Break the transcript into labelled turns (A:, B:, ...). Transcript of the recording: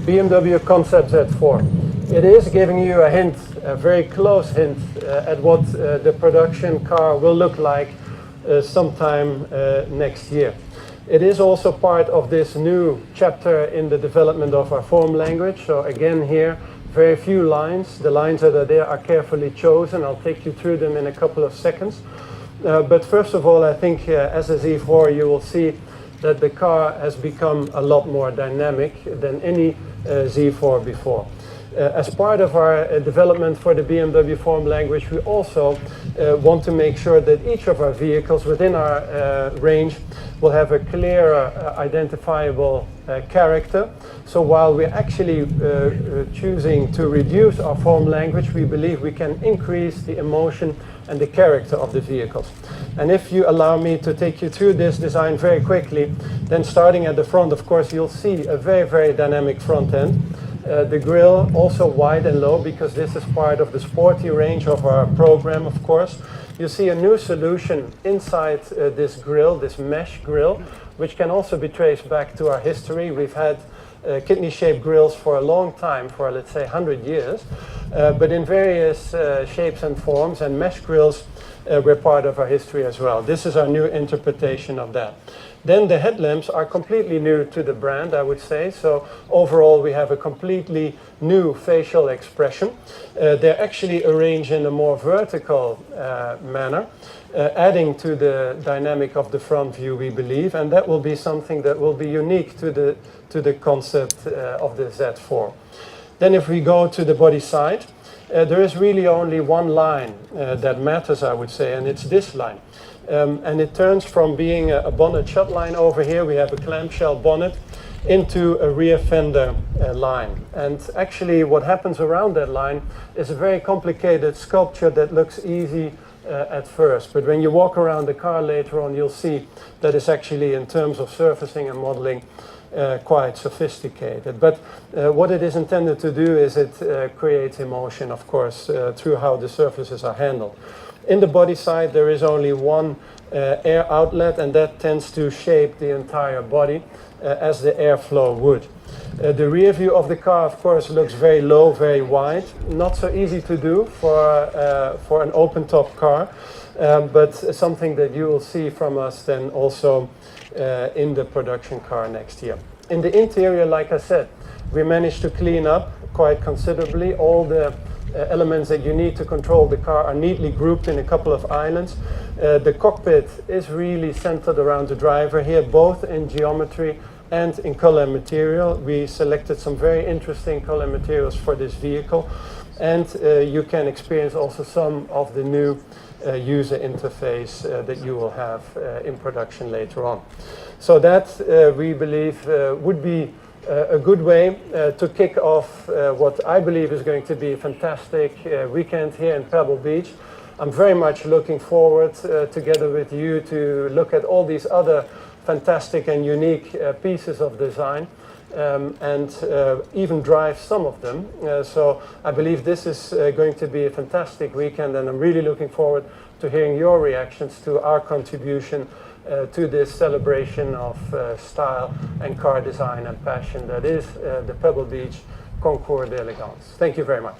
A: BMW Concept Z4. It is giving you a hint, a very close hint at what the production car will look like sometime next year. It is also part of this new chapter in the development of our form language. So again here, very few lines. The lines that are there are carefully chosen. I'll take you through them in a couple of seconds. But first of all, I think as a Z4 you will see that the car has become a lot more dynamic than any Z4 before. As part of our development for the BMW form language, we also want to make sure that each of our vehicles within our range will have a clearer identifiable character. So while we're actually choosing to reduce our form language, we believe we can increase the emotion and the character of the vehicles. And if you allow me to take you through this design very quickly, then starting at the front, of course, you'll see a very, very dynamic front end. The grille also wide and low because this is part of the Sporty range of our program, of course. You see a new solution inside this grille, this mesh grille, which can also be traced back to our history. We've had kidney-shaped grilles for a long time, for let's say 100 years, but in various shapes and forms, and mesh grilles were part of our history as well. This is our new interpretation of that. Then the headlamps are completely new to the brand, I would say. So overall, we have a completely new facial expression. They're actually arranged in a more vertical manner, adding to the dynamic of the front view, we believe, and that will be something that will be unique to the concept of the Z4. Then if we go to the body side, there is really only one line that matters, I would say, and it's this line. And it turns from being a bonnet shut line over here, we have a clamshell bonnet, into a rear fender line. And actually what happens around that line is a very complicated sculpture that looks easy at first. But when you walk around the car later on, you'll see that it's actually, in terms of surfacing and modeling, quite sophisticated. But what it is intended to do is it creates emotion, of course, through how the surfaces are handled. In the body side, there is only one air outlet, and that tends to shape the entire body as the airflow would. The rear view of the car, of course, looks very low, very wide. Not so easy to do for an open-top car, but something that you will see from us then also in the production car next year. In the interior, like I said, we managed to clean up quite considerably. All the elements that you need to control the car are neatly grouped in a couple of islands. The cockpit is really centered around the driver here, both in geometry and in color and material. We selected some very interesting color materials for this vehicle, and you can experience also some of the new user interface that you will have in production later on. So that we believe would be a good way to kick off what I believe is going to be a fantastic weekend here in Pebble Beach. I'm very much looking forward together with you to look at all these other fantastic and unique pieces of design and even drive some of them. So I believe this is going to be a fantastic weekend, and I'm really looking forward to hearing your reactions to our contribution to this celebration of style and car design and passion that is the Pebble Beach Concours d'Elegance. Thank you very much.